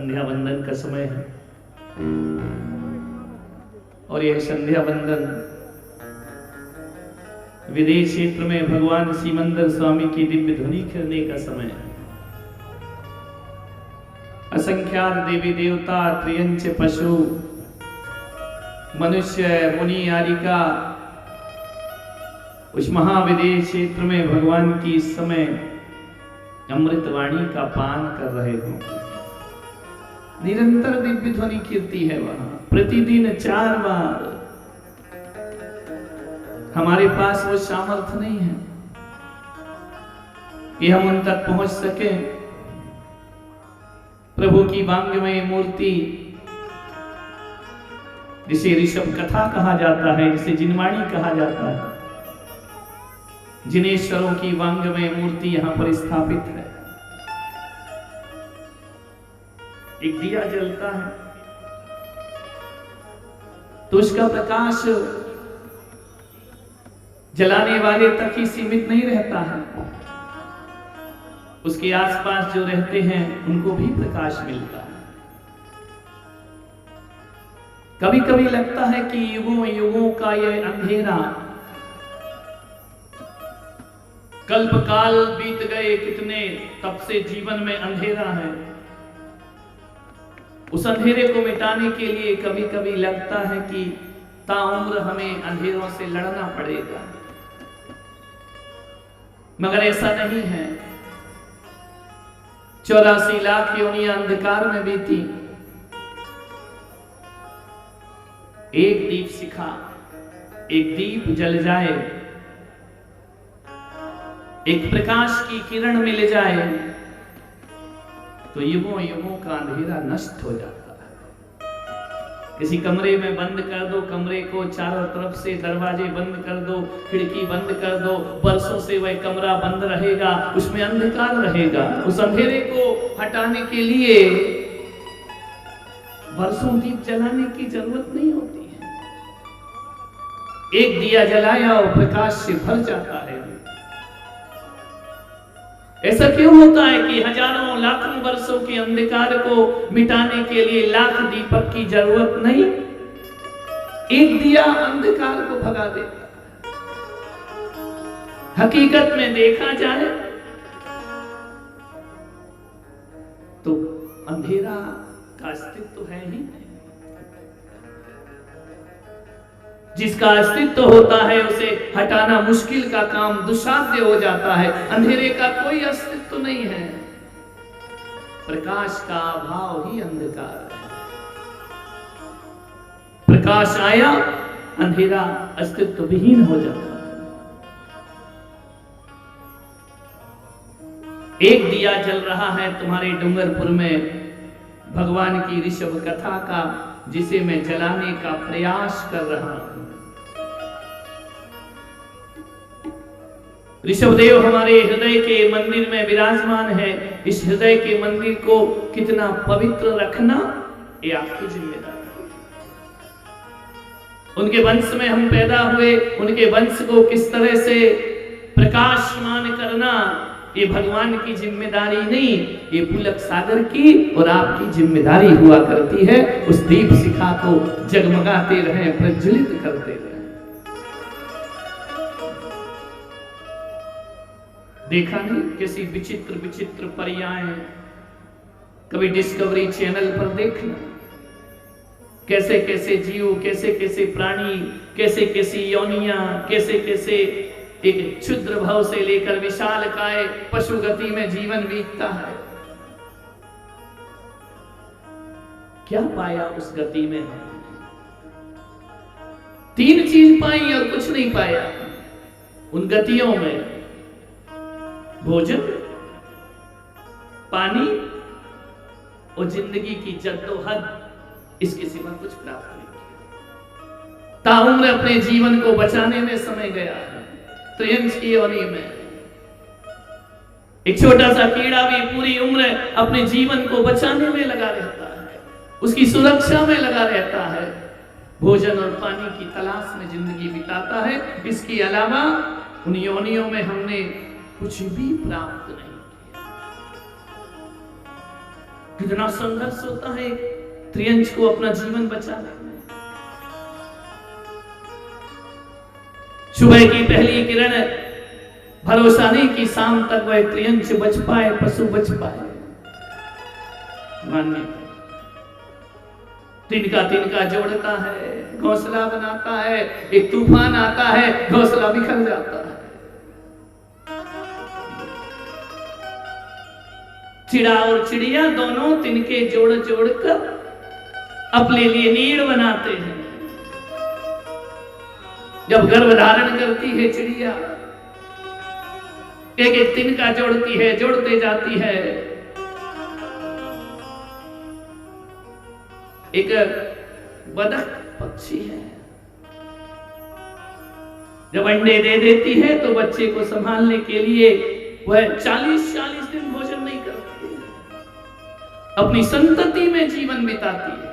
संध्या वंदन का समय है और यह संध्या वंदन विदेश क्षेत्र में भगवान सीमंदर स्वामी की दिव्य ध्वनि खिलने का समय है। असंख्यात देवी देवता, त्रियंच पशु, मनुष्य, मुनि आदि का उस महाविदेश क्षेत्र में भगवान की इस समय अमृतवाणी का पान कर रहे हो। निरंतर दिव्य ध्वनि कीर्ति है वहां, प्रतिदिन 4 बार। हमारे पास वो सामर्थ्य नहीं है कि हम उन तक पहुंच सके। प्रभु की वांग्मय मूर्ति, जिसे ऋषभ कथा कहा जाता है, जिसे जिनवाणी कहा जाता है, जिनेश्वरों की वांग्मय मूर्ति यहां पर स्थापित है। एक दिया जलता है तो उसका प्रकाश जलाने वाले तक ही सीमित नहीं रहता है, उसके आसपास जो रहते हैं उनको भी प्रकाश मिलता है। कभी कभी लगता है कि युगों युगों का यह अंधेरा, कल्प काल बीत गए कितने, तब से जीवन में अंधेरा है। उस अंधेरे को मिटाने के लिए कभी कभी लगता है कि ताउम्र हमें अंधेरों से लड़ना पड़ेगा, मगर ऐसा नहीं है। 84 लाख योनियां अंधकार में बीती, एक दीप शिखा, एक दीप जल जाए, एक प्रकाश की किरण मिल जाए तो युगों युगों का अंधेरा नष्ट हो जाता है। किसी कमरे में बंद कर दो, कमरे को चारों तरफ से दरवाजे बंद कर दो, खिड़की बंद कर दो, बरसों से वह कमरा बंद रहेगा, उसमें अंधकार रहेगा। उस अंधेरे को हटाने के लिए बरसों दीप जलाने की जरूरत नहीं होती है। एक दिया जलाया और प्रकाश से भर जाता है। ऐसा क्यों होता है कि हजारों लाखों वर्षों के अंधकार को मिटाने के लिए लाख दीपक की जरूरत नहीं, एक दिया अंधकार को भगा देता है। हकीकत में देखा जाए तो अंधेरा का अस्तित्व है ही नहीं। जिसका अस्तित्व होता है उसे हटाना मुश्किल का काम, दुस्साध्य हो जाता है। अंधेरे का कोई अस्तित्व नहीं है, प्रकाश का अभाव ही अंधकार है। प्रकाश आया, अंधेरा अस्तित्व विहीन हो जाता है। एक दिया जल रहा है तुम्हारे डूंगरपुर में भगवान की ऋषभ कथा का, जिसे मैं जलाने का प्रयास कर रहा हूं। ऋषभदेव हमारे हृदय के मंदिर में विराजमान है। इस हृदय के मंदिर को कितना पवित्र रखना, ये आपकी जिम्मेदारी है। उनके वंश में हम पैदा हुए, उनके वंश को किस तरह से प्रकाशमान करना, ये भगवान की जिम्मेदारी नहीं, ये पुलक सागर की और आपकी जिम्मेदारी हुआ करती है। उस दीप शिखा को जगमगाते रहें, प्रज्वलित करते रहें। देखा नहीं कैसी विचित्र विचित्र परियाएं, कभी डिस्कवरी चैनल पर देखना, कैसे कैसे जीव, कैसे कैसे प्राणी, कैसे कैसी योनियां, कैसे कैसे एक क्षुद्र भाव से लेकर विशाल काय पशु गति में जीवन बीतता है। क्या पाया उस गति में? 3 चीज पाई और कुछ नहीं पाया उन गतियों में। भोजन, पानी और जिंदगी की जद्दोजहद, इसके सिवा कुछ प्राप्त नहीं किया। ताउम्र अपने जीवन को बचाने में समय गया है। त्रियंच की योनि में एक छोटा सा कीड़ा भी पूरी उम्र अपने जीवन को बचाने में लगा रहता है, उसकी सुरक्षा में लगा रहता है, भोजन और पानी की तलाश में जिंदगी बिताता है। इसके अलावा उन योनियों में हमने कुछ भी प्राप्त नहीं किया। कितना संघर्ष होता है त्रियंच को अपना जीवन बचाने में। सुबह की पहली किरण, भरोसा नहीं कि शाम तक वह त्रियंच बच पाए, पशु बच पाए। मान्य तिनका तिनका जोड़ता है, घोंसला बनाता है, एक तूफान आता है, घोंसला बिखर जाता है। चिड़ा और चिड़िया दोनों तिनके जोड़ जोड़कर अपने लिए नीड़ बनाते हैं। जब गर्भ धारण करती है चिड़िया, एक एक तिनका जोड़ती है, जोड़ते जाती है। एक बतख पक्षी है, जब अंडे दे देती है तो बच्चे को संभालने के लिए वह 40-40 दिन भोजन नहीं करती है, अपनी संतति में जीवन बिताती है।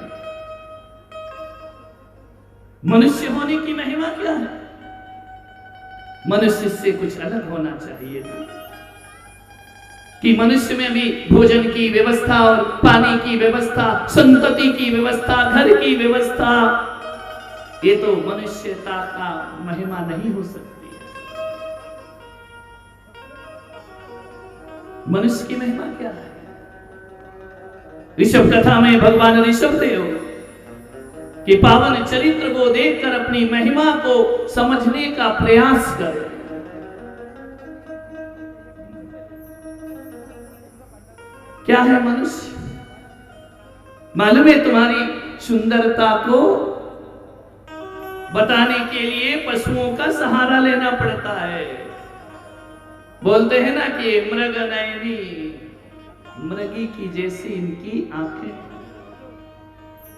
मनुष्य होने की महिमा क्या है? मनुष्य से कुछ अलग होना चाहिए था कि मनुष्य में भी भोजन की व्यवस्था और पानी की व्यवस्था, संतति की व्यवस्था, घर की व्यवस्था, ये तो मनुष्यता का महिमा नहीं हो सकती है। मनुष्य की महिमा क्या है? ऋषभ कथा में भगवान ऋषभदेव के पावन चरित्र को देखकर अपनी महिमा को समझने का प्रयास करें। क्या है मनुष्य? मालूम है तुम्हारी सुंदरता को बताने के लिए पशुओं का सहारा लेना पड़ता है। बोलते हैं ना कि मृग नयनी, मृगी की जैसी इनकी आंखें।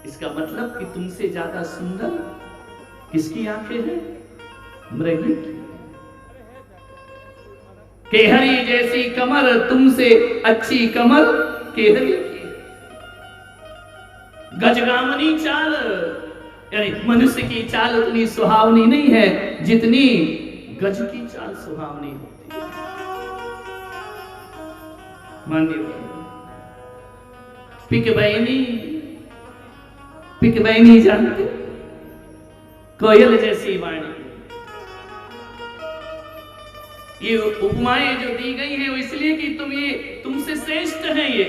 इसका मतलब कि तुमसे ज्यादा सुंदर किसकी आंखें हैं? मृगी की। केहरी जैसी कमर, तुमसे अच्छी कमर केहरी की। गजगामनी चाल, यानी मनुष्य की चाल उतनी सुहावनी नहीं है जितनी गज की चाल सुहावनी होती है। मानिए पिकबैनी जानते? कोयल जैसी वाणी। ये उपमाएं जो दी गई हैं वो इसलिए कि तुमसे श्रेष्ठ है। ये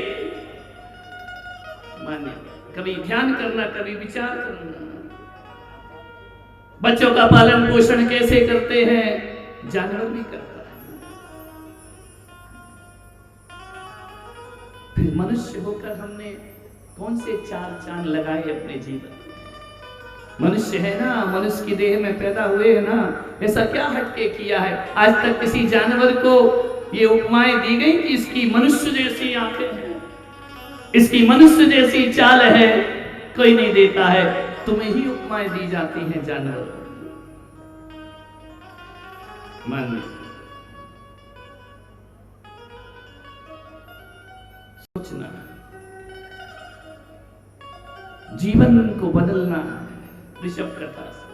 मान्य, कभी ध्यान करना, कभी विचार करना। बच्चों का पालन पोषण कैसे करते हैं? जानवर भी करता है। फिर मनुष्य होकर हमने कौन से 4 चांद लगाए अपने जीवन? मनुष्य है ना, मनुष्य की देह में पैदा हुए है ना, ऐसा क्या हटके किया है? आज तक किसी जानवर को ये उपमाएं दी गई कि इसकी मनुष्य जैसी आंखें हैं, इसकी मनुष्य जैसी चाल है? कोई नहीं देता है। तुम्हें ही उपमाएं दी जाती हैं जानवर। मानिए, सोचना, जीवन को बदलना ऋषभ कथा से।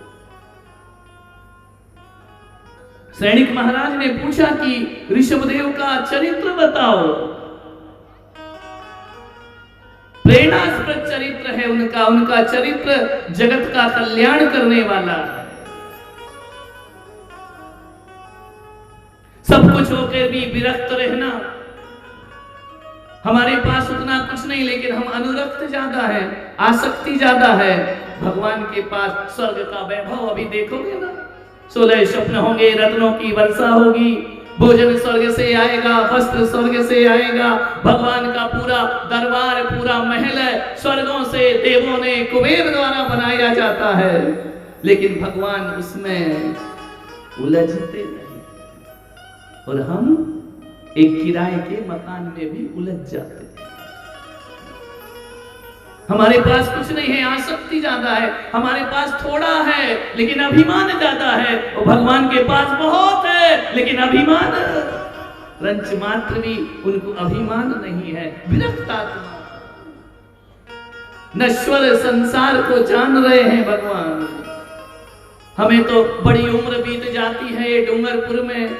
सैनिक महाराज ने पूछा कि ऋषभदेव का चरित्र बताओ। प्रेरणास्पद चरित्र है उनका चरित्र जगत का कल्याण करने वाला है। सब कुछ होकर भी विरक्त रहना। हमारे पास उतना कुछ नहीं, लेकिन हम अनुरक्त ज्यादा है, आसक्ति ज्यादा है। भगवान के पास स्वर्ग का वैभव अभी देखोगे ना, 16 स्वप्न होंगे, रत्नों की वर्षा होगी, भोजन स्वर्ग से आएगा, वस्त्र स्वर्ग से आएगा, भगवान का पूरा दरबार, पूरा महल है, स्वर्गों से देवों ने कुबेर द्वारा बनाया जाता है, लेकिन भगवान उसमें उलझते नहीं। और हम एक किराए के मकान में भी उलझ जाते हैं। हमारे पास कुछ नहीं है, आसक्ति ज्यादा है। हमारे पास थोड़ा है लेकिन अभिमान ज्यादा है, और भगवान के पास बहुत है लेकिन अभिमान रंच मात्र भी उनको अभिमान नहीं है। विरक्त आत्मा, नश्वर संसार को जान रहे हैं भगवान। हमें तो बड़ी उम्र बीत जाती है डूंगरपुर में,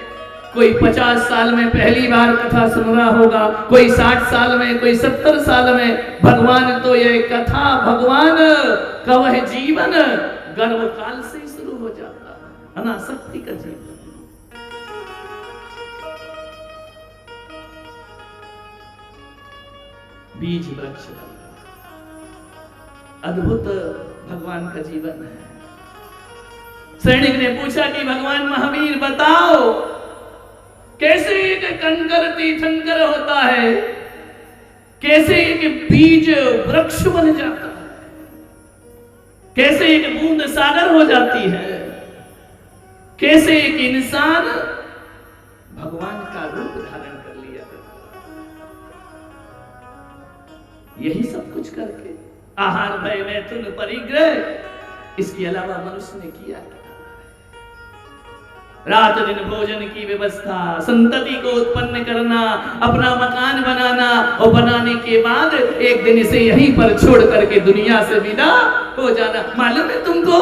कोई 50 साल में पहली बार कथा सुन रहा होगा, कोई 60 साल में, कोई 70 साल में। भगवान तो ये कथा, भगवान का वह जीवन गर्भ काल से ही शुरू हो जाता है, अनासक्ति का जीवन। बीज वृक्ष अद्भुत भगवान का जीवन है। सैनिक ने पूछा कि भगवान महावीर बताओ, कैसे एक कंकर तीर्थंकर होता है, कैसे एक बीज वृक्ष बन जाता है, कैसे एक बूंद सागर हो जाती है, कैसे एक इंसान भगवान का रूप धारण कर लिया। यही सब कुछ करके आहार भय मैथुन परिग्रह, इसके अलावा मनुष्य ने किया क्या? रात दिन भोजन की व्यवस्था, संतति को उत्पन्न करना, अपना मकान बनाना, और बनाने के बाद एक दिन इसे यहीं पर छोड़ करके दुनिया से विदा हो जाना। मालूम है तुमको,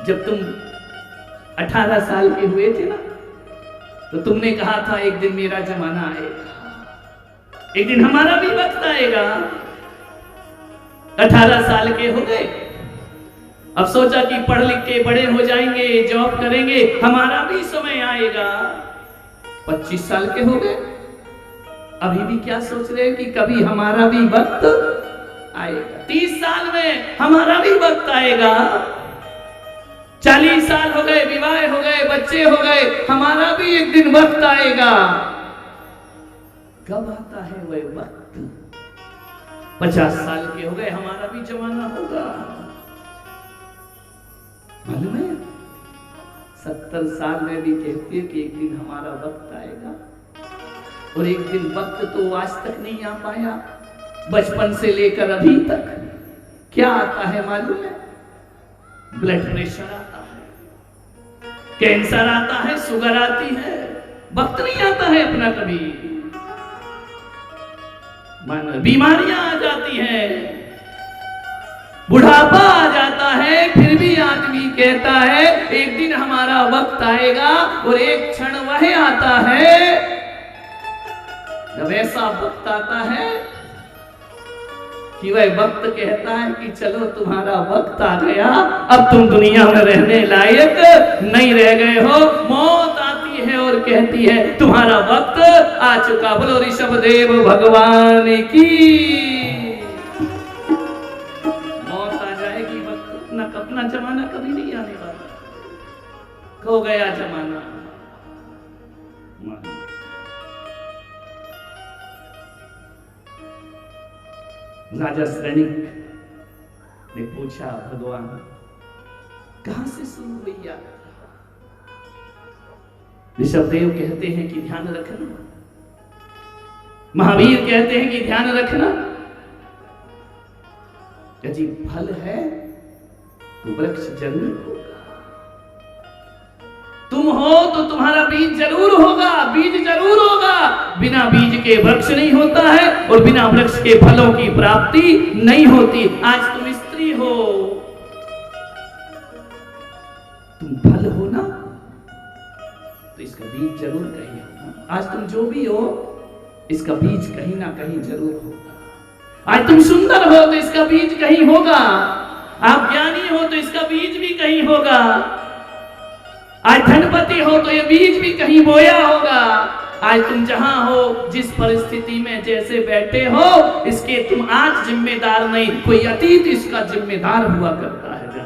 जब तुम 18 साल के हुए थे ना, तो तुमने कहा था एक दिन मेरा जमाना आएगा, एक दिन हमारा भी वक्त आएगा। 18 साल के हो गए, अब सोचा कि पढ़ लिख के बड़े हो जाएंगे, जॉब करेंगे, हमारा भी समय आएगा। 25 साल के हो गए, अभी भी क्या सोच रहे हैं कि कभी हमारा भी वक्त आएगा। 30 साल में हमारा भी वक्त आएगा। 40 साल हो गए, विवाह हो गए, बच्चे हो गए, हमारा भी एक दिन वक्त आएगा। कब आता है वह वक्त? 50 साल के हो गए, हमारा भी जमाना होगा। मालूम है, 70 साल में भी कहते हैं कि एक दिन हमारा वक्त आएगा, और एक दिन वक्त तो आज तक नहीं आ पाया। बचपन से लेकर अभी तक क्या आता है मालूम है? ब्लड प्रेशर आता है, कैंसर आता है, शुगर आती है, वक्त नहीं आता है अपना कभी। बीमारियां आ जाती हैं, बुढ़ापा आ जाता है, फिर भी आदमी कहता है एक दिन हमारा वक्त आएगा। और एक क्षण वह आता है जब ऐसा वक्त आता है कि वह वक्त कहता है कि चलो तुम्हारा वक्त आ गया, अब तुम दुनिया में रहने लायक नहीं रह गए हो। मौत आती है और कहती है तुम्हारा वक्त आ चुका। बोलो ऋषभदेव भगवान की। अपना जमाना कभी नहीं आने वाला, खो गया जमाना। राजा सैनिक ने पूछा भगवान कहां से शुरू हुई यात्रा? ऋषभदेव कहते हैं कि ध्यान रखना, महावीर कहते हैं कि ध्यान रखना, यदि फल है तो वृक्ष जरूर होगा, तुम हो तो तुम्हारा बीज जरूर होगा, बीज जरूर होगा। बिना बीज के वृक्ष नहीं होता है, और बिना वृक्ष के फलों की प्राप्ति नहीं होती। आज तुम स्त्री हो, तुम फल हो ना, तो इसका बीज जरूर कहीं होगा। आज तुम जो भी हो, इसका बीज कहीं ना कहीं जरूर होगा। आज तुम सुंदर हो तो इसका बीज कहीं होगा, आप ज्ञानी हो तो इसका बीज भी कहीं होगा, आज धनपति हो तो यह बीज भी कहीं बोया होगा। आज तुम जहां हो, जिस परिस्थिति में जैसे बैठे हो, इसके तुम आज जिम्मेदार नहीं, कोई अतीत इसका जिम्मेदार हुआ करता है।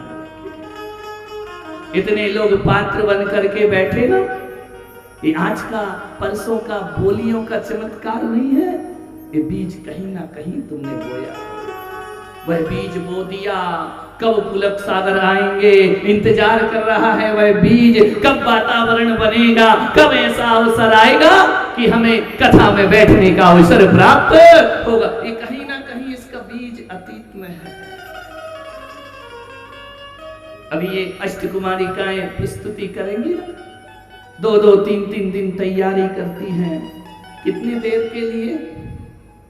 इतने लोग पात्र बन करके बैठे ना, ये आज का परसों का बोलियों का चमत्कार नहीं है, ये बीज कहीं ना कहीं तुमने बोया। वह बीज बो दिया, कब पुलक सागर आएंगे इंतजार कर रहा है वह बीज, कब वातावरण बनेगा, कब ऐसा अवसर आएगा कि हमें कथा में बैठने का अवसर प्राप्त होगा। ये कहीं ना कहीं इसका बीज अतीत में है। अभी ये अष्टकुमारिकाएं प्रस्तुति करेंगी ना, 2-2, 3-3 दिन तैयारी करती हैं। कितनी देर के लिए,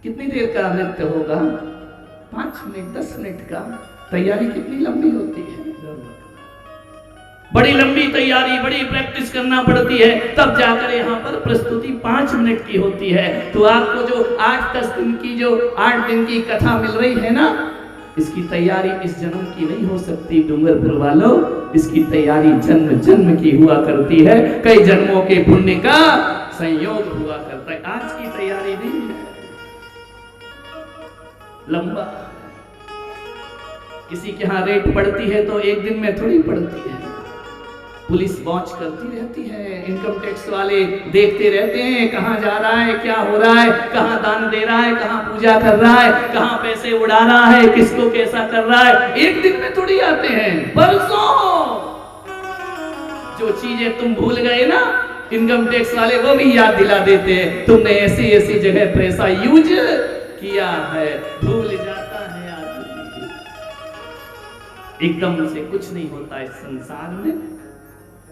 कितनी देर का नृत्य होगा? 5 मिनट, 10 मिनट का। तैयारी कितनी लंबी होती है? बड़ी लंबी तैयारी, बड़ी प्रैक्टिस करना पड़ती है, तब जाकर यहाँ पर प्रस्तुति 5 मिनट की होती है। तो आपको जो 8-10 दिन की, जो 8 दिन की कथा मिल रही है ना, इसकी तैयारी इस जन्म की नहीं हो सकती डूंगरपुर वालों, इसकी तैयारी जन्म जन्म की हुआ करती है, कई जन्मों के पुण्य का संयोग हुआ करता है। आज की तैयारी नहीं है, लंबा। किसी के यहाँ रेड पड़ती है तो एक दिन में थोड़ी पड़ती है, पुलिस वॉच करती रहती है, इनकम टैक्स वाले देखते रहते हैं कहां जा रहा है, क्या हो रहा है, कहां दान दे रहा है, कहां पूजा कर रहा है, कहां पैसे उड़ा रहा है, किसको कैसा कर रहा है। एक दिन में थोड़ी आते हैं, परसों जो चीजें तुम भूल गए ना, इनकम टैक्स वाले वो भी याद दिला देते हैं, तुमने ऐसी ऐसी जगह पैसा यूज किया है, भूल जाता है आदमी। एकदम से कुछ नहीं होता इस संसार में,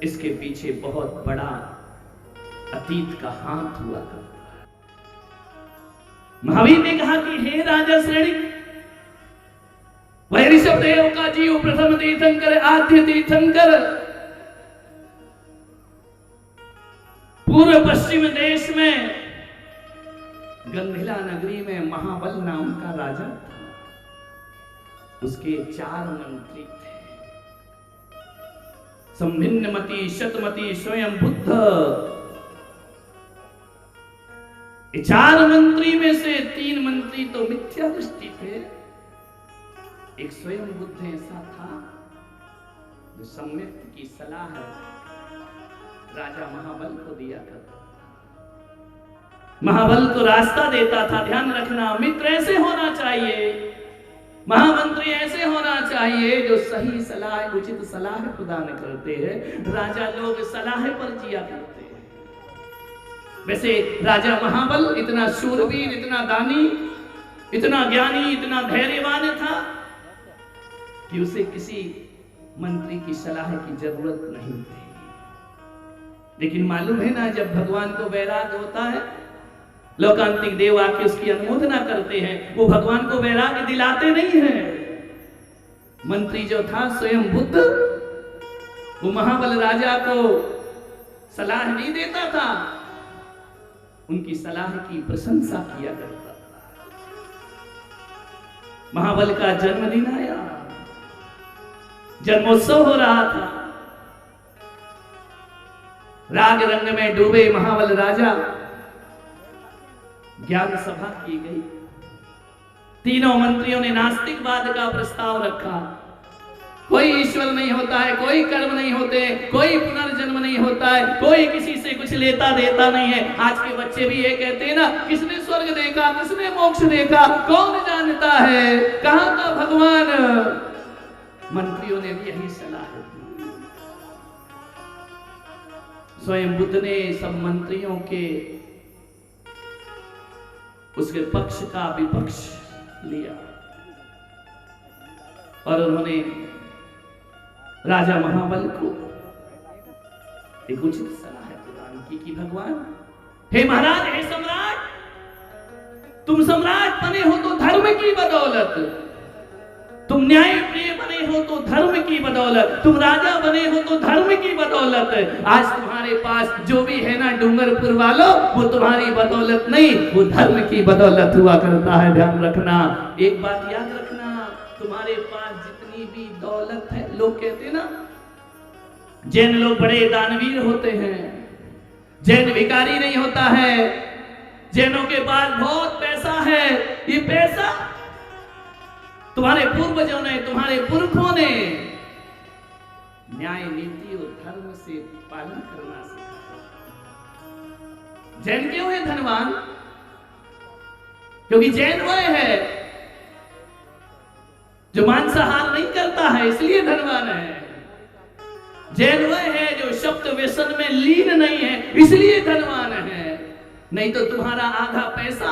इसके पीछे बहुत बड़ा अतीत का हाथ हुआ करता है। महावीर ने कहा कि हे राजा श्रेणी, वह ऋषभ देव का जीव प्रथम तीर्थंकर, आद्य तीर्थंकर, पूर्व पश्चिम देश में गंधिला नगरी में महाबल नाम का राजा था। उसके 4 मंत्री थे, संभिन्नमति, शतमति, स्वयं बुद्ध। 4 मंत्री में से 3 मंत्री तो मिथ्या दृष्टि थे, एक स्वयं बुद्ध ऐसा था जो सम्यक की सलाह राजा महाबल को दिया करता, महाबल को रास्ता देता था। ध्यान रखना, मित्र ऐसे होना चाहिए, महामंत्री ऐसे होना चाहिए जो सही सलाह, उचित सलाह प्रदान करते हैं। राजा लोग सलाह पर जिया करते हैं। वैसे राजा महाबल इतना शूरवीर, इतना दानी, इतना ज्ञानी, इतना धैर्यवान था कि उसे किसी मंत्री की सलाह की जरूरत नहीं थी। लेकिन मालूम है ना, जब भगवान को वैराग होता है, लोकांतिक देव आके उसकी अनुमोदना करते हैं, वो भगवान को वैराग्य दिलाते नहीं हैं। मंत्री जो था स्वयं बुद्ध, वो महाबल राजा को सलाह नहीं देता था, उनकी सलाह की प्रशंसा किया करता था। महाबल का जन्मदिन आया, जन्मोत्सव हो रहा था, राग रंग में डूबे महाबल राजा, ज्ञान सभा की गई। तीनों मंत्रियों ने नास्तिकवाद का प्रस्ताव रखा, कोई ईश्वर नहीं होता है, कोई कर्म नहीं होते, कोई पुनर्जन्म नहीं होता है, कोई किसी से कुछ लेता देता नहीं है। आज के बच्चे भी ये कहते हैं ना, किसने स्वर्ग देखा, किसने मोक्ष देखा, कौन जानता है, कहां था भगवान। मंत्रियों ने भी यही सलाह दी। स्वयं बुद्ध ने सब मंत्रियों के उसके पक्ष का विपक्ष लिया और उन्होंने राजा महाबल को एक उचित सलाह प्रदान की कि भगवान, हे महाराज, हे सम्राट, तुम सम्राट बने हो तो धर्म की बदौलत, तुम न्याय प्रिय बने हो तो धर्म की बदौलत, तुम राजा बने हो तो धर्म की बदौलत। आज तुम्हारे पास जो भी है ना डूंगरपुर वालों, वो तुम्हारी बदौलत नहीं, वो धर्म की बदौलत हुआ करता है। ध्यान रखना, एक बात याद रखना, तुम्हारे पास जितनी भी दौलत है, लोग कहते हैं ना, जैन लोग बड़े दानवीर होते हैं, जैन भिखारी नहीं होता है, जैनों के पास बहुत पैसा है। ये पैसा तुम्हारे पूर्वजों ने, तुम्हारे पुरखों ने न्याय, नीति और धर्म से पालन करना सीखा। जैन क्यों है धनवान? क्योंकि जैन वह है जो मांसाहार नहीं करता है, इसलिए धनवान है। जैन वह है जो शब्द व्यसन में लीन नहीं है, इसलिए धनवान है। नहीं तो तुम्हारा आधा पैसा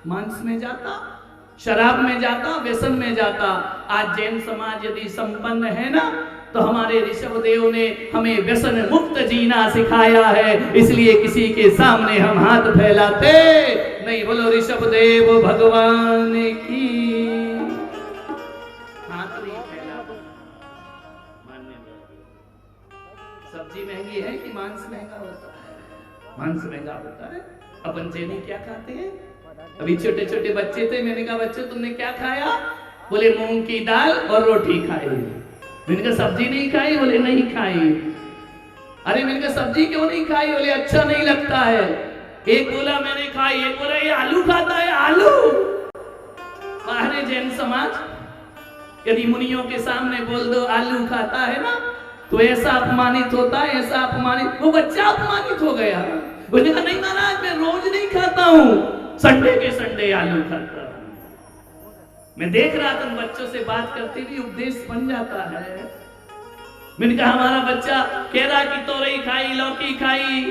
मांस में जाता, शराब में जाता, व्यसन में जाता। आज जैन समाज यदि संपन्न है ना, तो हमारे ऋषभ देव ने हमें व्यसन मुक्त जीना सिखाया है, इसलिए किसी के सामने हम हाथ फैलाते नहीं। बोलो ऋषभ देव भगवान की। हाथ नहीं फैला, सब्जी महंगी है कि मांस महंगा होता है? मांस महंगा होता है। अपन चेनी क्या खाते हैं? अभी छोटे छोटे बच्चे थे, मैंने कहा बच्चों तुमने क्या खाया? बोले मूंग की दाल और रोटी खाई। मैंने कहा सब्जी नहीं खाई? बोले नहीं खाई। अरे मैंने कहा सब्जी क्यों नहीं खाई? बोले अच्छा नहीं लगता है। एक बोला मैंने खाई, एक बोला ये आलू खाता है, आलू। बाहर जैन समाज यदि मुनियों के सामने बोल दो आलू खाता है ना, तो ऐसा अपमानित होता है, ऐसा अपमानित। वो बच्चा अपमानित हो गया। बोले कहा नहीं महाराज मैं रोज नहीं खाता हूं, संडे के संडे आलू खाता हूं। मैं देख रहा था बच्चों से बात करते भी उपदेश बन जाता है। मैंने कहा हमारा बच्चा कह रहा कि तोरई खाई, लौकी खाई,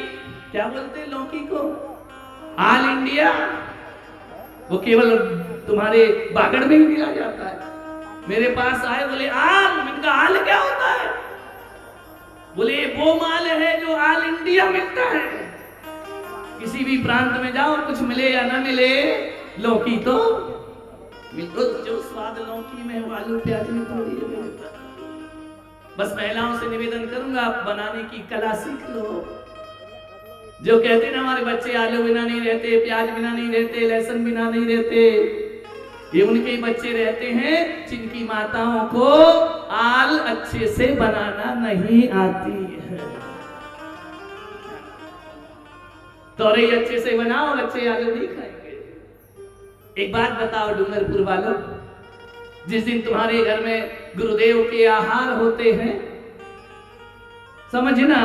क्या बोलते हैं लौकी को? All India. वो केवल तुम्हारे बागड़ में ही मिला जाता है। मेरे पास आए बोले आल। मैंने कहा आल क्या होता है? बोले वो माल है जो ऑल इंडिया मिलता है। किसी भी प्रांत में जाओ कुछ मिले या ना मिले, लौकी तो जो स्वाद लौकी में वो आलू प्याज में थोड़ी है। बस महिलाओं से निवेदन करूंगा आप बनाने की कला सीख लो। जो कहते ना हमारे बच्चे आलू बिना नहीं रहते, प्याज बिना नहीं रहते, लहसुन बिना नहीं रहते, ये उनके ही बच्चे रहते हैं जिनकी माताओं को आल अच्छे से बनाना नहीं आती है। तोरई अच्छे से बनाओ, बच्चे आलू नहीं खाएंगे। एक बात बताओ डूंगरपुर वालों, जिस दिन तुम्हारे घर में गुरुदेव के आहार होते हैं, समझना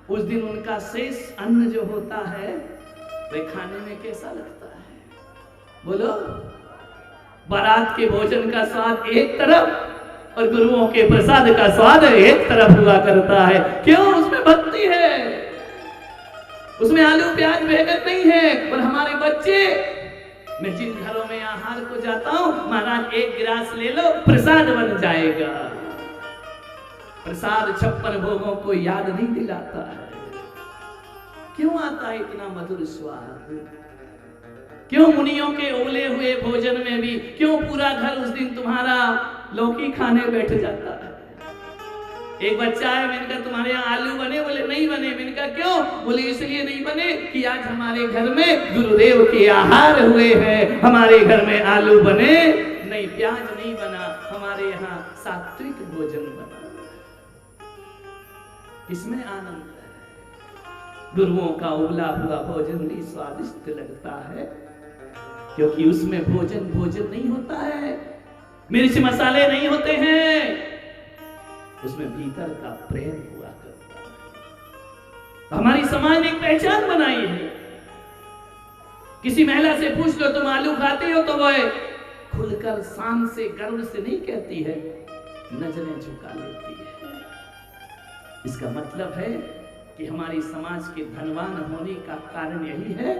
उस दिन उनका शेष अन्न जो होता है वह खाने में कैसा लगता है? बोलो। बारात के भोजन का स्वाद एक तरफ और गुरुओं के प्रसाद का स्वाद एक तरफ हुआ करता है। क्यों? उसमें भक्ति है, उसमें आलू प्याज बैगन नहीं है। और हमारे बच्चे, मैं जिन घरों में आहार को जाता हूं, महाराज एक गिलास ले लो प्रसाद बन जाएगा। प्रसाद 56 भोगों को याद नहीं दिलाता है। क्यों आता है इतना मधुर स्वाद? क्यों मुनियों के ओले हुए भोजन में भी क्यों पूरा घर उस दिन तुम्हारा लौकी खाने बैठ जाता है? एक बच्चा है, मैंने कहा तुम्हारे यहाँ आलू बने? बोले नहीं बने। मैंने कहा क्यों? बोले इसलिए नहीं बने कि आज हमारे घर में गुरुदेव के आहार हुए हैं। हमारे घर में आलू बने नहीं, प्याज नहीं बना, हमारे यहाँ सात्विक भोजन बना। इसमें आनंद है। गुरुओं का उबला हुआ भोजन भी स्वादिष्ट लगता है, क्योंकि उसमें भोजन नहीं होता है, मिर्च मसाले नहीं होते हैं, उसमें भीतर का प्रेम हुआ करता है। हमारी समाज ने एक पहचान बनाई है। किसी महिला से पूछ लो तुम आलू खाती हो, तो वह खुलकर शान से गर्व से नहीं कहती है, नजरें झुका लेती है। इसका मतलब है कि हमारी समाज के धनवान होने का कारण यही है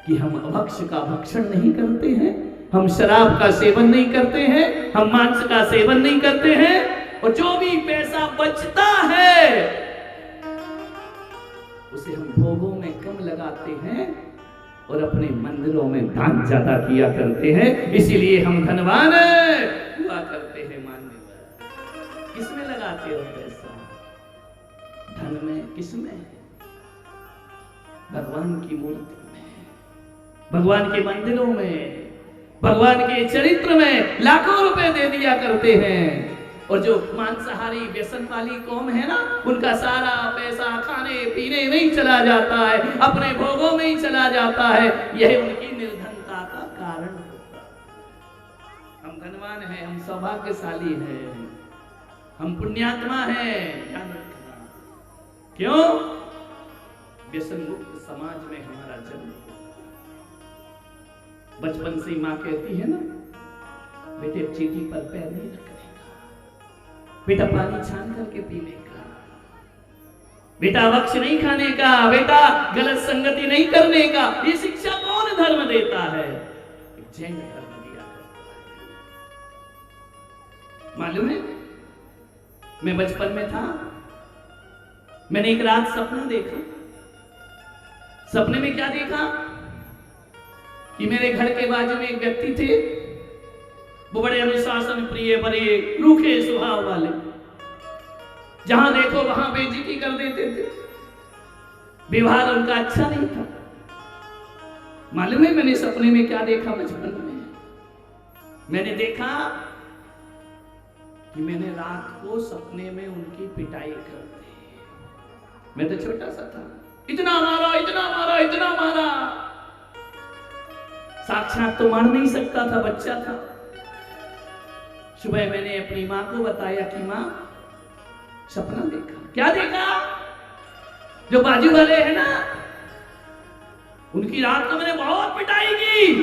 कि हम अभक्ष का भक्षण नहीं करते हैं, हम शराब का सेवन नहीं करते हैं, हम मांस का सेवन नहीं करते हैं, और जो भी पैसा बचता है उसे हम भोगों में कम लगाते हैं और अपने मंदिरों में दान ज्यादा किया करते हैं। इसीलिए हम धनवान हुआ करते हैं। मान्यवर किसमें लगाते हो पैसा? धन में? किसमें? भगवान की मूर्ति में, भगवान के मंदिरों में, भगवान के चरित्र में लाखों रुपए दे दिया करते हैं। और जो मांसाहारी व्यसन वाली कौम है ना, उनका सारा पैसा खाने पीने में ही चला जाता है, अपने भोगों में ही चला जाता है। यह उनकी निर्धनता का कारण होता है। हम धनवान हैं, हम सौभाग्यशाली हैं, हम पुण्यात्मा हैं। ध्यान रखना। क्यों? व्यसन मुक्त समाज में हमारा जन्म। बचपन से ही माँ कहती है ना, बेटे चीटी पर पैर नहीं रखने का, बेटा पानी छान करके पीने का, बेटा वक्ष नहीं खाने का, बेटा गलत संगति नहीं करने का। ये शिक्षा कौन धर्म देता है? जैन धर्म दिया करता है। मालूम है, मैं बचपन में था, मैंने एक रात सपना देखा। सपने में क्या देखा कि मेरे घर के बाजू में एक व्यक्ति थे, वो बड़े अनुशासन प्रिय, बड़े रूखे स्वभाव वाले। जहां देखो वहां बेइज्जती कर देते थे, व्यवहार उनका अच्छा नहीं था। मालूम है मैंने सपने में क्या देखा बचपन में? मैंने देखा कि मैंने रात को सपने में उनकी पिटाई कर दी। मैं तो छोटा सा था, इतना मारा, इतना मारा, इतना मारा। साक्षात तो मार नहीं सकता था, बच्चा था। सुबह मैंने अपनी माँ को बताया कि माँ सपना देखा। क्या देखा? जो बाजू वाले हैं ना, उनकी रात को मैंने बहुत पिटाई की।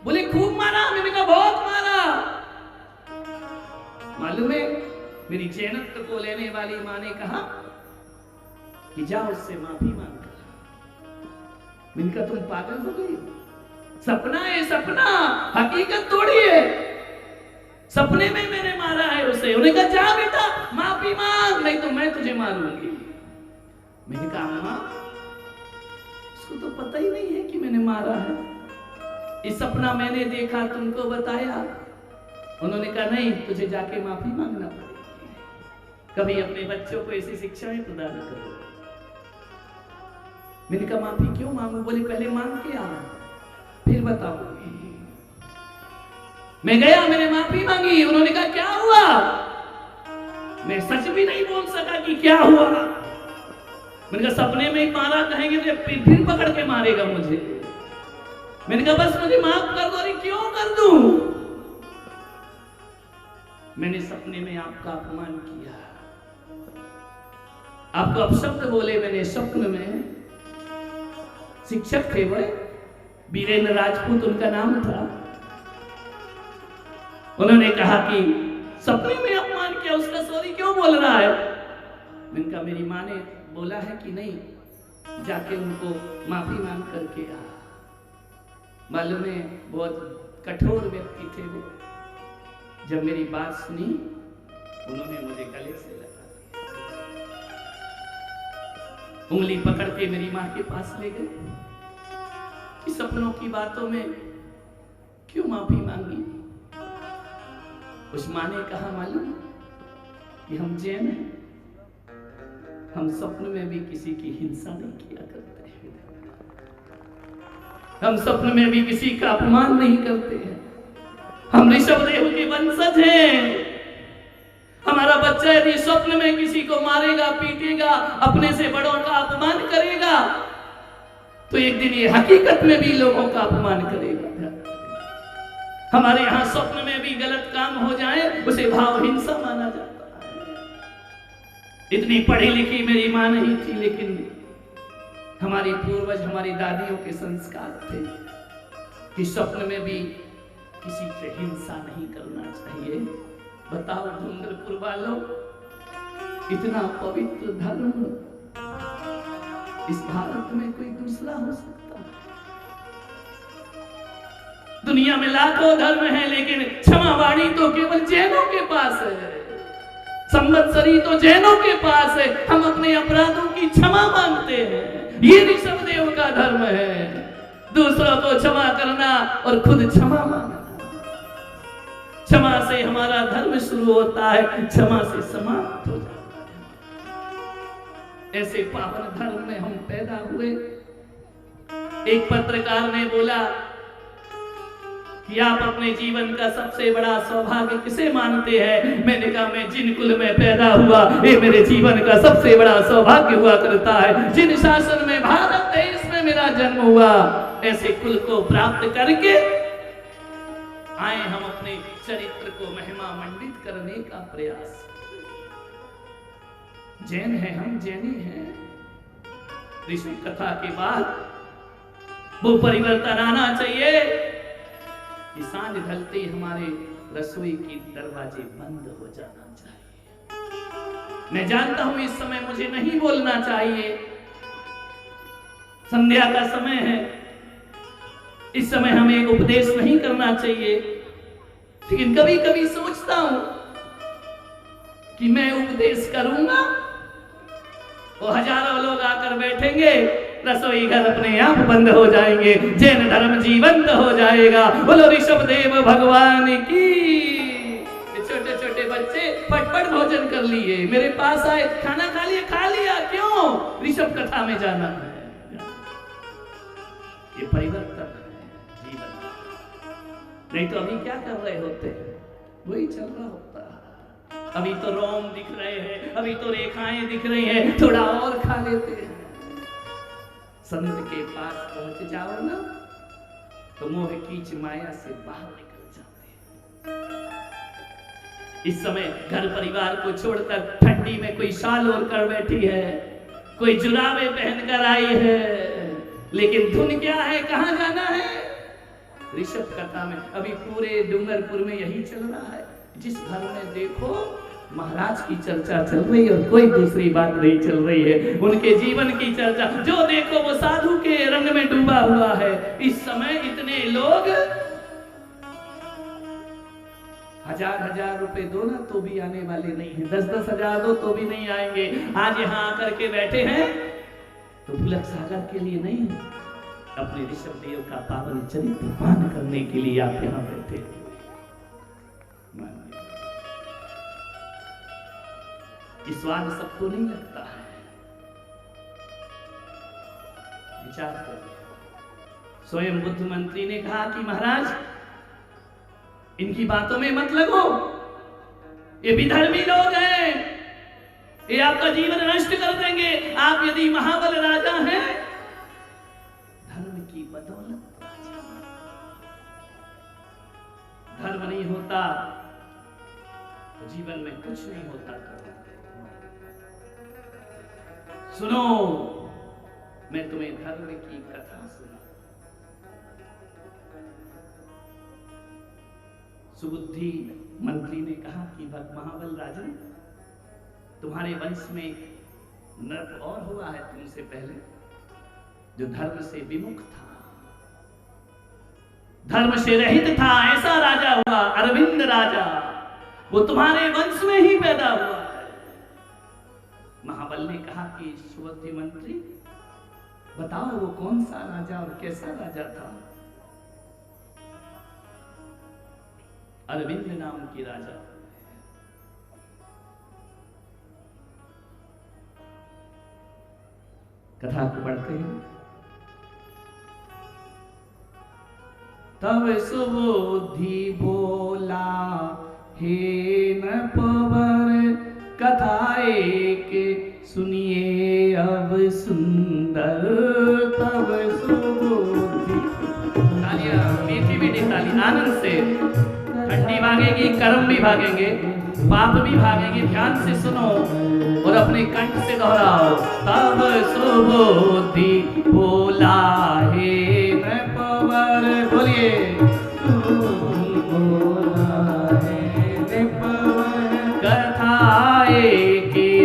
बोले खूब मारा? मैंने कहा बहुत मारा। मालूम है मेरी जैनत को लेने वाली माँ ने कहा कि जाओ उससे माफी मांग कर। मैंने कहा तुम पागल हो गई? सपना है सपना, हकीकत थोड़ी है। सपने में मैंने मारा है उसे। उन्हें कहा जा बेटा माफी मांग, नहीं तो मैं तुझे मारूंगी। मैंने कहा अम्मा उसको तो पता ही नहीं है कि मैंने मारा है। इस सपना मैंने देखा, तुमको बताया। उन्होंने कहा नहीं, तुझे जाके माफी मांगना पड़ेगी। कभी अपने बच्चों को ऐसी शिक्षाएं प्रदान करो। मैंने कहा माफी क्यों मांगू? बोले पहले मांग के आ, फिर बताऊंगी। मैं गया, मैंने माफी मांगी। उन्होंने कहा क्या हुआ? मैं सच भी नहीं बोल सका कि क्या हुआ। मैंने कहा सपने में ही मारा, कहेंगे तो फिर पकड़ के मारेगा मुझे। मैंने कहा बस मुझे माफ कर दो। अरे क्यों कर दूं? मैंने सपने में आपका अपमान किया, आपको अपशब्द बोले मैंने स्वप्न में। शिक्षक थे वह, वीरेंद्र राजपूत उनका नाम था। उन्होंने कहा कि सपने में अपमान किया, उसका सॉरी क्यों बोल रहा है? मैंने कहा मेरी माँ ने बोला है कि नहीं, जाके उनको माफी मांग करके आ। मालूम है बहुत कठोर व्यक्ति थे वो। जब मेरी बात सुनी उन्होंने मुझे गले से लगा दिया, उंगली पकड़ के मेरी माँ के पास ले गए कि सपनों की बातों में क्यों माफी मांगी। उस माँ ने कहा मालूम कि हम जैन हैं, हम स्वप्न में भी किसी की हिंसा नहीं किया करते हैं, हम स्वप्न में भी किसी का अपमान नहीं करते हैं। हम ऋषभदेव के वंशज हैं। हमारा बच्चा यदि स्वप्न में किसी को मारेगा, पीटेगा, अपने से बड़ों का अपमान करेगा, तो एक दिन ये हकीकत में भी लोगों का अपमान करेगा। हमारे यहाँ स्वप्न में भी गलत काम हो जाए उसे भाव हिंसा माना जाता है। इतनी पढ़ी लिखी मेरी माँ नहीं थी, लेकिन हमारी पूर्वज, हमारी दादियों के संस्कार थे कि स्वप्न में भी किसी से हिंसा नहीं करना चाहिए। बताओ डूंगरपुर वालों, इतना पवित्र धर्म इस भारत में कोई दूसरा हो सकता है? दुनिया में लाखों धर्म है, लेकिन क्षमावाणी तो केवल जैनों के पास है, संवत्सरी तो जैनों के पास है। हम अपने अपराधों की क्षमा मांगते हैं, ये ऋषभदेव का धर्म है। दूसरों को क्षमा करना और खुद क्षमा मांगना। क्षमा से हमारा धर्म शुरू होता है, क्षमा से समाप्त हो जाता है। ऐसे पावन धर्म में हम पैदा हुए। एक पत्रकार ने बोला कि आप अपने जीवन का सबसे बड़ा सौभाग्य किसे मानते हैं? मैंने कहा मैं जिन कुल में पैदा हुआ, ये मेरे जीवन का सबसे बड़ा सौभाग्य हुआ करता है। जिन शासन में, भारत देश में मेरा जन्म हुआ, ऐसे कुल को प्राप्त करके आए हम अपने चरित्र को महिमा मंडित करने का प्रयास। जैन है, हम जैनी हैं। ऋषि कथा के बाद वो परिवर्तन आना चाहिए कि सांझ ढलते हमारे रसोई के दरवाजे बंद हो जाना चाहिए। मैं जानता हूं इस समय मुझे नहीं बोलना चाहिए, संध्या का समय है, इस समय हमें एक उपदेश नहीं करना चाहिए, लेकिन कभी कभी सोचता हूं कि मैं उपदेश करूंगा, वो हजारों लोग आकर बैठेंगे, रसोई घर अपने आप बंद हो जाएंगे, जैन धर्म जीवंत हो जाएगा। बोलो ऋषभदेव भगवान की। छोटे छोटे बच्चे फटफट भोजन कर लिए, मेरे पास आए, खाना खा लिया, खा लिया, क्यों? ऋषभ कथा में जाना है। ये परिवर्तन है जीवन। नहीं तो अभी क्या कर रहे होते, वही चल रहा होता। अभी तो रोम दिख रहे हैं, अभी तो रेखाएं दिख रही हैं, थोड़ा और खा लेते हैं। संत के पास पहुंच जाओ ना तो मोह कीच माया से बाहर निकल जाते हैं। इस समय घर परिवार को छोड़कर ठंडी में कोई शाल ओढ़ कर बैठी है, कोई जुराबे पहनकर आई है, लेकिन धुन क्या है, कहां जाना है? ऋषभ कथा में अभी पूरे डूंगरपुर में यही चल रहा है। जिस घर में देखो महाराज की चर्चा चल रही है और कोई दूसरी बात नहीं चल रही है, उनके जीवन की चर्चा। जो देखो वो साधु के रंग में डूबा हुआ है। इस समय इतने लोग 1000-1000 रुपए दो ना तो भी आने वाले नहीं है, 10-10 हजार दो तो भी नहीं आएंगे। आज यहाँ आकर के बैठे हैं तो भुलक सागर के लिए नहीं, अपने ऋषभ देव का पावन चरित्र पान करने के लिए आप यहाँ बैठे हैं। स्वाद सबको नहीं लगता है, विचार करो। स्वयं बुद्ध मंत्री ने कहा कि महाराज इनकी बातों में मत लगो, ये विधर्मी लोग हैं, ये आपका जीवन नष्ट कर देंगे। आप यदि महाबल राजा हैं, धर्म की बदौलत धर्म नहीं होता तो जीवन में कुछ नहीं होता। सुनो, मैं तुम्हें धर्म की कथा सुना। सुबुद्धि मंत्री ने कहा कि महाबल राजन, तुम्हारे वंश में नर और हुआ है तुमसे पहले, जो धर्म से विमुख था, धर्म से रहित था, ऐसा राजा हुआ, अरविंद राजा। वो तुम्हारे वंश में ही पैदा हुआ। महाबल ने कहा कि सुबुद्धि मंत्री बताओ वो कौन सा राजा और कैसा राजा था? अरविंद नाम की राजा। कथा को पढ़ते हैं। तब सुबुद्धि बोला, हे नपवर, कथा एक सुनिए अब सुंदर। तब सुबुद्धि, तालियां, मीठी मीठी ताली, आनंद से। ठंडी भागेगी, कर्म भी भागेंगे, पाप भी भागेंगे। ध्यान से सुनो और अपने कंठ से दोहराओ। तब सुबुद्धि बोला, हे नपवर, बोलिए,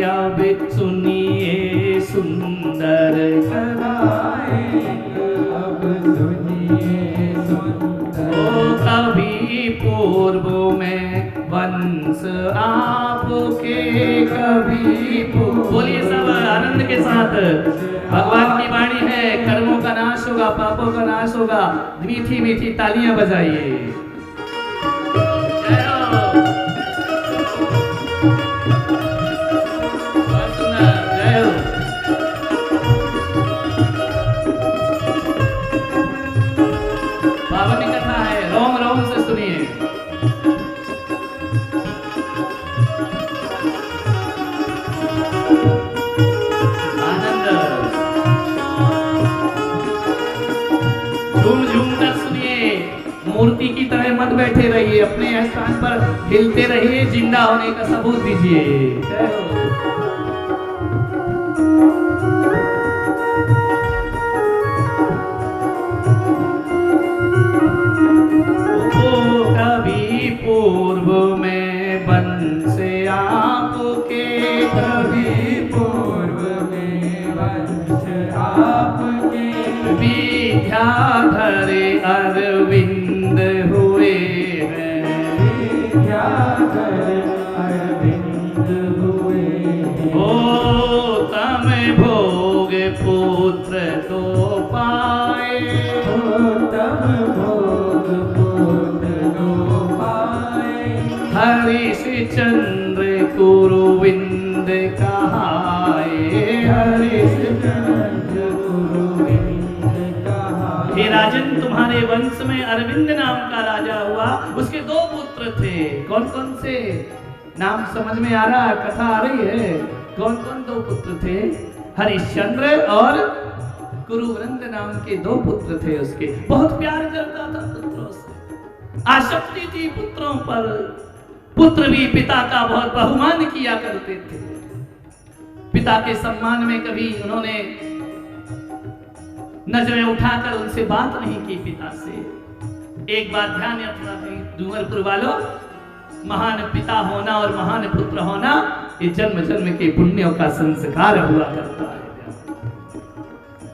अब सुनिए सुंदर। अब सुनिए सुंदर। ओ कभी पूर्व में वंश आपके, कभी बोलिए सब आनंद के साथ। भगवान की वाणी है, कर्मों का नाश होगा, पापों का नाश होगा। मीठी मीठी तालियां बजाइए। मूर्ति की तरह मत बैठे रहिए, अपने स्थान पर हिलते रहिए, जिंदा होने का सबूत दीजिए। कभी पूर्व में वंश आपके, कभी पूर्व में वंश आपके, विद्याधर अरविंद हुए हैं, विद्याधर अरविंद हुए। ओ तम भोग पुत्र तो पाए, तम भोग पुत्र तो पाए। हरीश से चंद्र कुरुविंद कहाए, हरि से चंद्र कुरुविंद कहाए। हे राजन, तुम्हारे वंश में अरविंद नाम का राजा हुआ, उसके 2 पुत्र थे। कौन कौन से? नाम समझ में आ रहा, कथा आ रही है? कौन कौन 2 पुत्र थे? हरिश्चंद्र और कुरुवृंद नाम के 2 पुत्र थे उसके। बहुत प्यार करता था पुत्रों से, आसक्ति थी पुत्रों पर। पुत्र भी पिता का बहुत बहुमान किया करते थे। पिता के सम्मान में कभी उन्होंने नजरें उठाकर उनसे बात नहीं की पिता से। एक बात ध्यान रखना है डूंगरपुर वालों, महान पिता होना और महान पुत्र होना ये जन्म जन्म के पुण्यों का संस्कार हुआ करता है।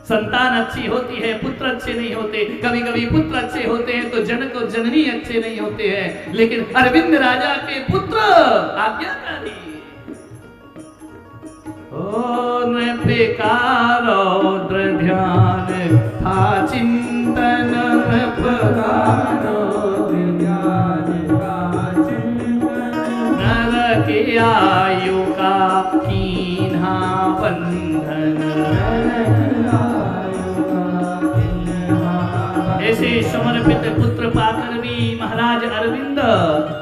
संतान अच्छी होती है, पुत्र अच्छे नहीं होते। कभी कभी पुत्र अच्छे होते हैं तो जनक और जननी अच्छे नहीं होते हैं। लेकिन अरविंद राजा के पुत्र आज्ञाकारी रौद्र ध्यान था चिंतन, नर के आयु का कीन्हा बंधन। ऐसे समर्पित पुत्र पाकर भी महाराज अरविंद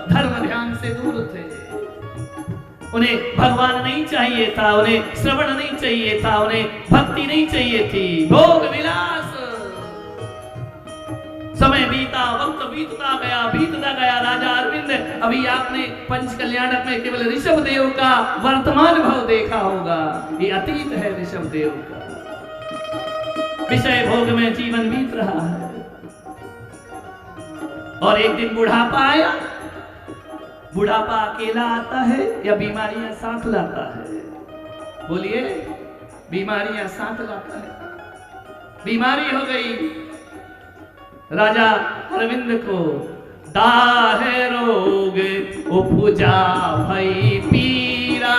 धर्म ध्यान से दूर थे। उन्हें भगवान नहीं चाहिए था, उन्हें श्रवण नहीं चाहिए था, उन्हें भक्ति नहीं चाहिए थी। भोग विलास, समय बीता, वक्त बीतता गया राजा अरविंद। अभी आपने पंच कल्याणक में केवल ऋषभ देव का वर्तमान भाव देखा होगा, ये अतीत है ऋषभ देव का। विषय भोग में जीवन बीत रहा है और एक दिन बुढ़ापा आया। बुढ़ापा अकेला आता है या बीमारियां साथ लाता है? बोलिए, बीमारियां साथ लाता है। बीमारी हो गई राजा अरविंद को, दाहे रोग उपजा भई पीरा।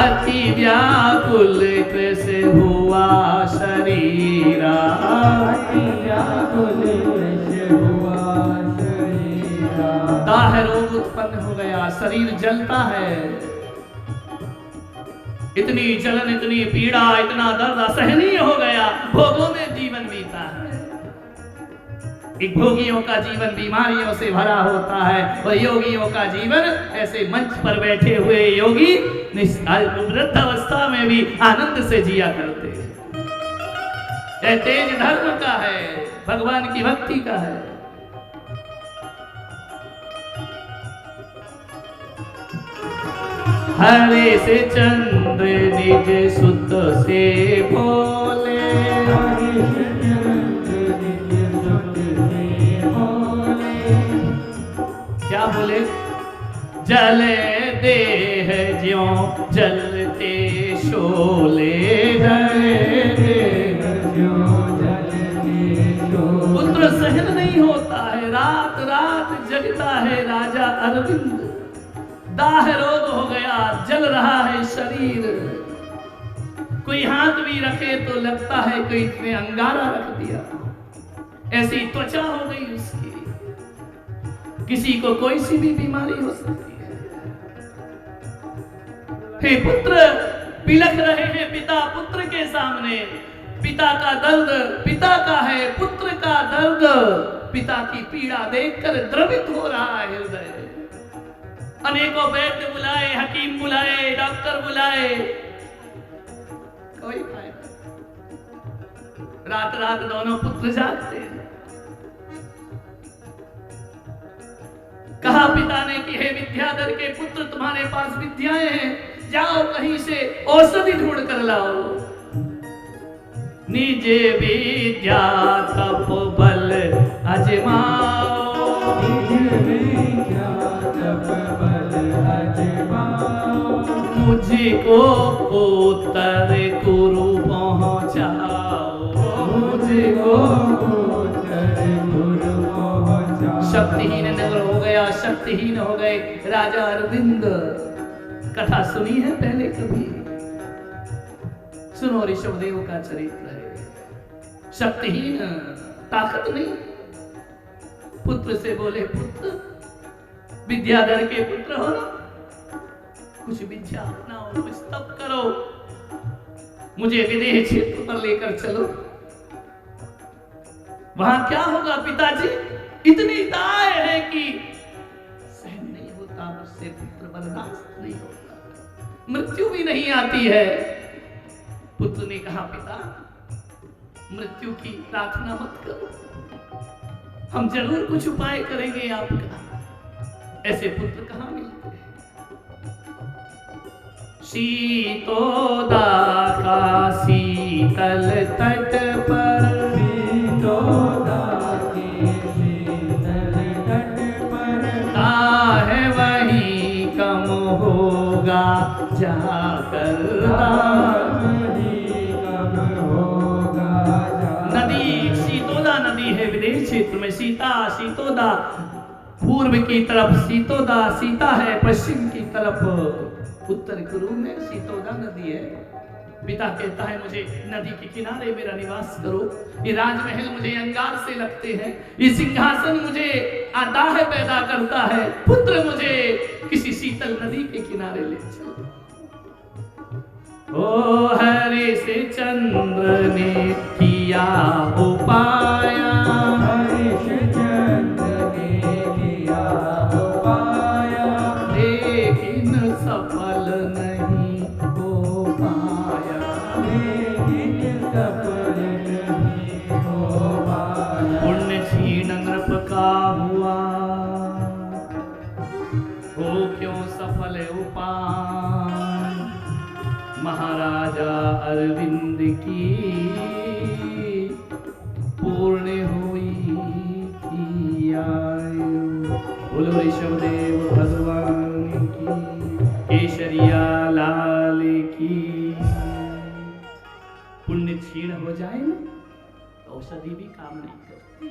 अति व्याकुल से हुआ शरीरा, दाह रोग उत्पन्न हो गया, शरीर जलता है। इतनी जलन, इतनी पीड़ा, इतना दर्द असहनीय हो गया। भोगों में जीवन बीता है। एक भोगियों का जीवन बीमारियों से भरा होता है और योगियों का जीवन ऐसे मंच पर बैठे हुए योगी वृद्ध अवस्था में भी आनंद से जिया करते हैं। यह तेज धर्म का है, भगवान की भक्ति का है। हरे से चंद्र निज सुत से बोले, क्या बोले? जले देह ज्यों जलते शोले, पुत्र सहन नहीं होता है, रात रात जगता है राजा अरविंद। दाह रोग हो गया, जल रहा है शरीर। कोई हाथ भी रखे तो लगता है कोई ने अंगारा रख दिया, ऐसी त्वचा हो गई उसकी। किसी को कोई सी भी बीमारी हो सकती है। हे पुत्र, बिलख रहे हैं पिता पुत्र के सामने। पिता का दर्द पिता का है, पुत्र का दर्द पिता की पीड़ा देखकर द्रवित हो रहा है हृदय। अनेकों वैद्य बुलाए, हकीम बुलाए, डॉक्टर बुलाए, कोई फायदा। रात रात दोनों पुत्र जागते हैं। कहा पिता ने कि हे विद्याधर के पुत्र, तुम्हारे पास विद्याएं हैं, जाओ कहीं से औषधि ढूंढ कर लाओ। निज विद्या तप बल अजमाओ, मुझको उत्तर गुरु पहुंचाओ, मुझको उत्तर गुरु पहुंचाओ। शक्तिहीन नगर हो गया, शक्तिहीन हो गए राजा अरविंद। कथा सुनी है पहले कभी? सुनो, ऋषभदेव का चरित्र है। शक्तिहीन, ताकत नहीं, पुत्र से बोले, पुत्र विद्याधर के पुत्र हो, कुछ विद्या अपनाओ, कुछ तप करो, मुझे विदेह क्षेत्र पर लेकर चलो। वहां क्या होगा पिताजी? इतनी दाय है कि सहन नहीं होता, मुझसे पुत्र बर्दाश्त नहीं होता, मृत्यु भी नहीं आती है। पुत्र ने कहा, पिता मृत्यु की प्रार्थना मत करो, हम जरूर कुछ उपाय करेंगे आपका। ऐसे पुत्र कहां मिलते हैं? शीतोदा का शीतल तट पर, शीतोदा के शीतल तट पर, काहे वहीं कम होगा जाकर नदी। शीतोदा नदी है विदेश क्षेत्र में। शीतोदा पूर्व की तरफ शीतोदा सीता है, पश्चिम की तरफ उत्तर कुरु में शीतोदा नदी है। पिता कहता है, मुझे नदी के किनारे मेरा निवास करो, ये राजमहल मुझे अंगार से लगते हैं, ये सिंहासन मुझे दाह पैदा करता है, पुत्र मुझे किसी शीतल नदी के किनारे ले चलो। ओ हरि से चंद्र ने किया उपाय, हरि से चंद्र ने किया उपाय, लेकिन सफल नहीं हो पाया, लेकिन सफल नहीं हो पाया। पुण्य क्षीण नृप का हुआ, हो क्यों सफल उपाय, महाराजा अरविंद की पूर्ण हुई थी आयु। बोलो ऋषभदेव भगवान की, केशरिया लाल की। पुण्य क्षीण हो जाए ना तो औषधि भी काम नहीं करती।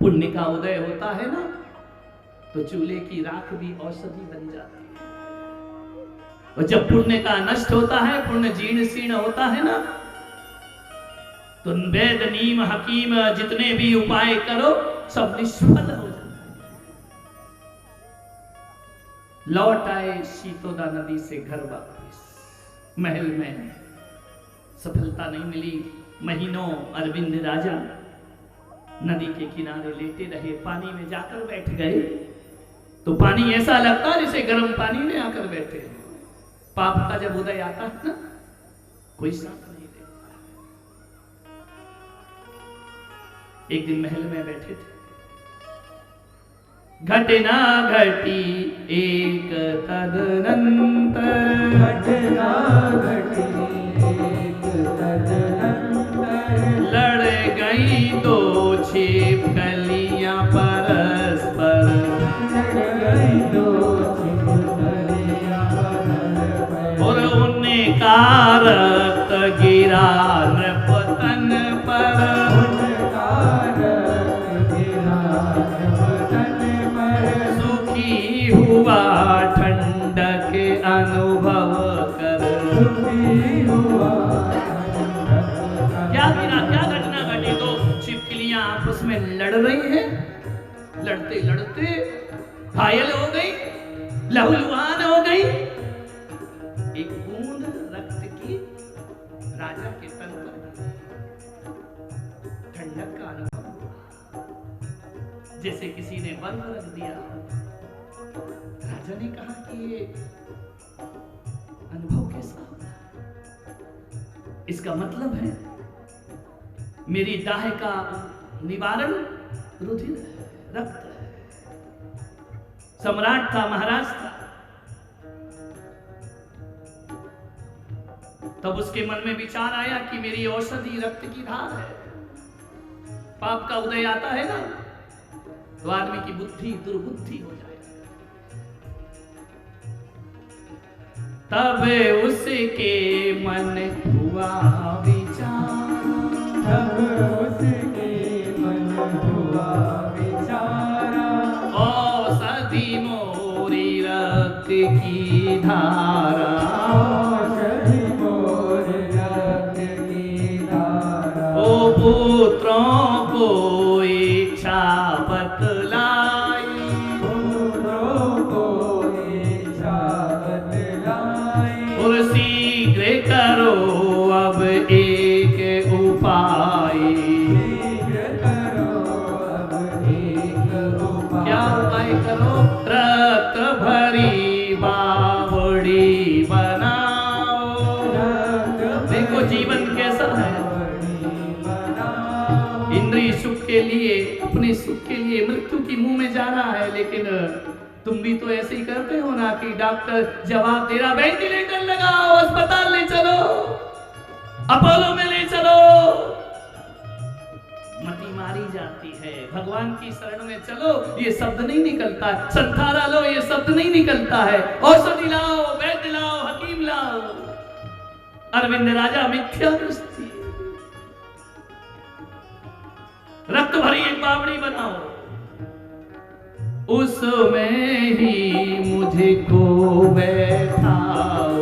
पुण्य का उदय होता है ना तो चूल्हे की राख भी औषधि बन जाती है, और जब पुण्य का नष्ट होता है, पुण्य जीर्ण शीर्ण होता है ना, तो वैद नीम हकीम जितने भी उपाय करो सब निष्फल हो जाता है। लौट आए शीतोदा नदी से घर वापस। महल में सफलता नहीं मिली। महीनों अरविंद राजा नदी के किनारे लेटे रहे, पानी में जाकर बैठ गए तो पानी ऐसा लगता जैसे गर्म पानी में आकर बैठे। पाप का जब उदय आता है ना, कोई साथ नहीं देता। एक दिन महल में बैठे थे, घटना घटी एक तदनंतर, घटना घटी एक तदनंतर, लड़ गई दो छिपकलियां परस्पर, लड़ गई दो छिपकलियां परस्पर, और उनका रक्त गिरा नृपतन पर, उनका रक्त गिरा नृपतन पर, सुखी हुआ ठंडक अनुभव कर, सुखी हुआ। क्या गिरा, क्या घटना घटी? दो छिपकलियां आपस में लड़ रही हैं, लड़ते लड़ते घायल हो गई, लहूलुहान हो गई। एक बूंद रक्त की राजा के तन पर ठंडक का अनुभव हुआ, जैसे किसी ने बर्फ रख दिया। राजा ने कहा कि ये अनुभव कैसा होता है? इसका मतलब है मेरी दाह का निवारण रुधिर है, रक्त है। सम्राट था, महाराज था। तब उसके मन में विचार आया कि मेरी औषधि रक्त की धार है। पाप का उदय आता है ना तो आदमी की बुद्धि दुर्बुद्धि हो जाए। तब उसके मन हुआ विचार, तब उसके मन हुआ विचार, औषधि मोरी रक्त की धारा, औषधि मोरी रक्त की धारा, ओ पुत्रों को इच्छा बतलाई, पुत्रों को इच्छा बतलाई। और शीघ्र करो अब एक उपाय। शीघ्र करो अब एक उपाय। क्या उपाय करो? रक्त भरी बावड़ी बनाओ। देखो जीवन कैसा है, इंद्रिय सुख के लिए, अपने सुख के लिए मृत्यु की मुंह में जा रहा है। लेकिन तुम भी तो ऐसे ही करते हो ना कि डॉक्टर जवाब दे रहा, वेंटिलेटर लगाओ, अस्पताल ले चलो, अपोलो में ले चलो। मती मारी जाती है। भगवान की शरण में चलो, ये शब्द नहीं निकलता है। संथारा लो, ये शब्द नहीं निकलता है। औषधि लाओ, वैद्य लाओ, हकीम लाओ। अरविंद राजा मिथ्या दृष्टि। रक्त भरी एक बावड़ी बनाओ, उसमें ही मुझको बैठाओ।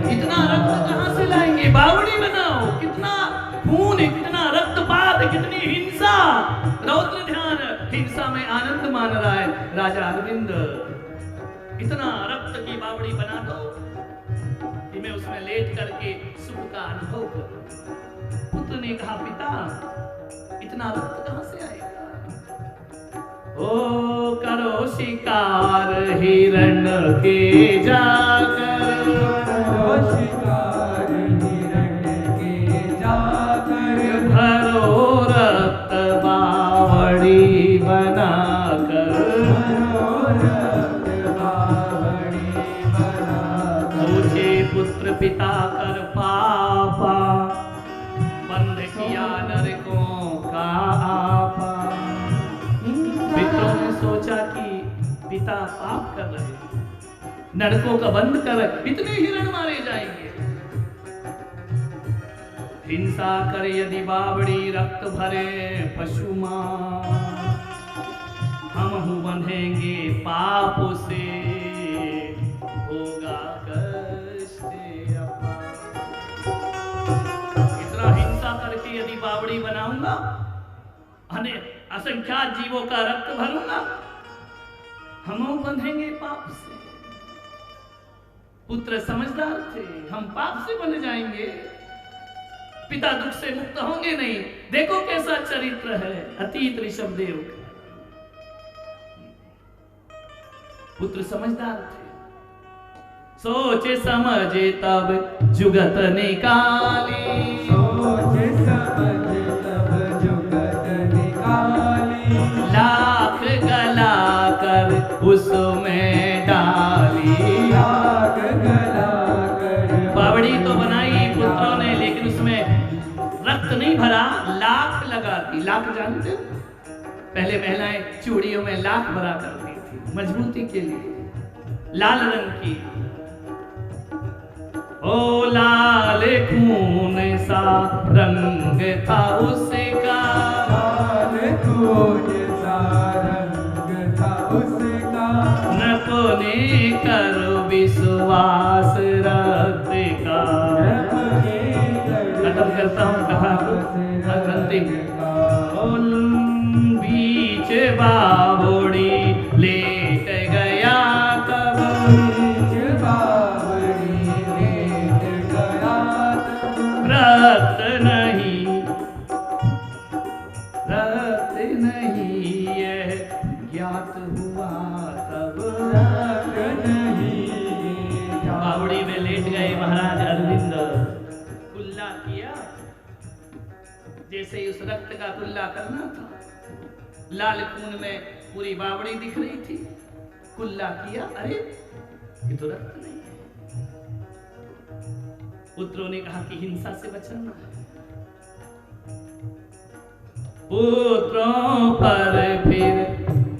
इतना रक्त कहां से लाएंगे? बावड़ी बनाओ। कितना खून, कितना रक्तपात, कितनी हिंसा। रौद्र ध्यान हिंसा में आनंद मान रहा है राजा अरविंद। इतना रक्त की बावड़ी बना दो कि मैं उसमें लेट करके सुख का अनुभव करूं। पुत्र ने कहा, पिता इतना रक्त कहां से आएगा? ओ करो शिकार हिरण के जाकर, करो शिकार हिरण के जाकर। भरो रक्त बावड़ी बनाकर। सोचे पुत्र पिता कर पापा, बंद किया नरकों का आपा। मित्रों ने सोचा कि पिता पाप कर रहे हैं, नरकों का बंद कर, इतने हिरण मारे जाएंगे। हिंसा करे यदि बावड़ी, रक्त भरे पशु मां। हम हूँ बंधेंगे पाप से, होगा कष्ट अपार। इतना हिंसा करके यदि बावड़ी बनाऊंगा, असंख्यात जीवों का रक्त भरूंगा, हम बंधेंगे पाप से। पुत्र समझदार थे, हम पाप से बंध जाएंगे, पिता दुख से मुक्त होंगे नहीं। देखो कैसा चरित्र है अतीत ऋषभदेव का। पुत्र समझदार थे, सोचे समझे तब जुगत निकाले। सोचे समझे तब जुगत निकाले। लाख गला कर उसमें डाली। लाख गला कर। बावड़ी तो बनाई पुत्रों ने, लेकिन उसमें रक्त नहीं भरा, लाख लगा दी। लाख जानते हो? पहले महिलाएं चूड़ियों में लाख भरा करती थी मजबूती के लिए, लाल रंग की। ओ लाल खून सा रंग था उसका, लाल खून सा रंग था उसका। नपने कर विश्वास रक्त का। खत्म करता हूँ कथा अंतिम। बीच बावड़ी लेट गया तब, बीच बावड़ी लेट गया तब। रक्त नहीं, रक्त नहीं यह ज्ञात हुआ तब। रक्त नहीं। बावड़ी में लेट गए महाराज अरविंद। कुल्ला किया जैसे उस रक्त का कुल्ला करना था। लाल खून में पूरी बावड़ी दिख रही थी। कुल्ला किया, अरे ये तो रक्त नहीं है। पुत्रों ने कहा कि हिंसा से बचना है। पुत्रों पर फिर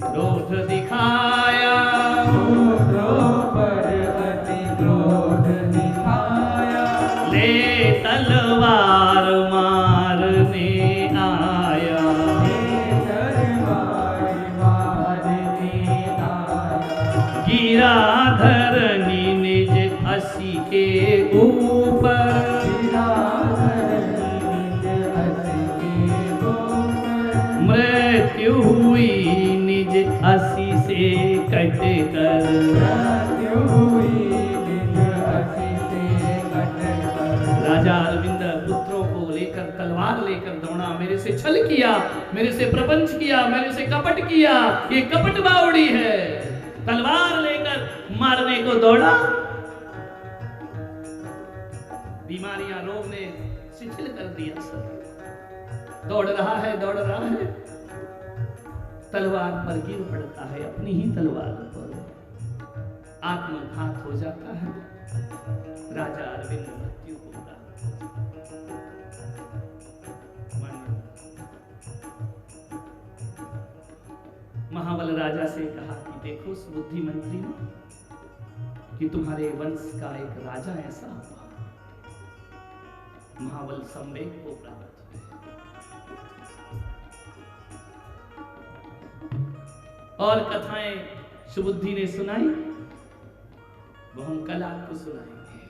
क्रोध दिखाया। पुत्रों पर अति क्रोध दिखाया। ले तलवार मारने आया। गिरा धरनी निज असी के ऊपर। गिरा धरनी निज असी के मृत्यु हुई निज असी से कट कर। मृत्यु हुई निज असी से कट कर। राजा अरविंद पुत्रों को लेकर तलवार लेकर दौड़ा, मेरे से छल किया, मेरे से प्रपंच किया, मेरे से कपट किया, ये कपट बावड़ी है। तलवार लेकर मारने को दौड़ा। बीमारियां रोग ने शिथिल कर दिया सर। दौड़ रहा है, दौड़ रहा है, तलवार पर गिर पड़ता है, अपनी ही तलवार पर आत्मघात हो जाता है। राजा अरविंद मृत्यु को प्राप्त हो जाता है। महाबल राजा से कहा कि देखो सुबुद्धि मंत्री कि तुम्हारे वंश का एक राजा ऐसा हुआ। महाबल संवेग को प्राप्त हुए और कथाएं सुबुद्धि ने सुनाई, वो हम कल आपको सुनाएंगे।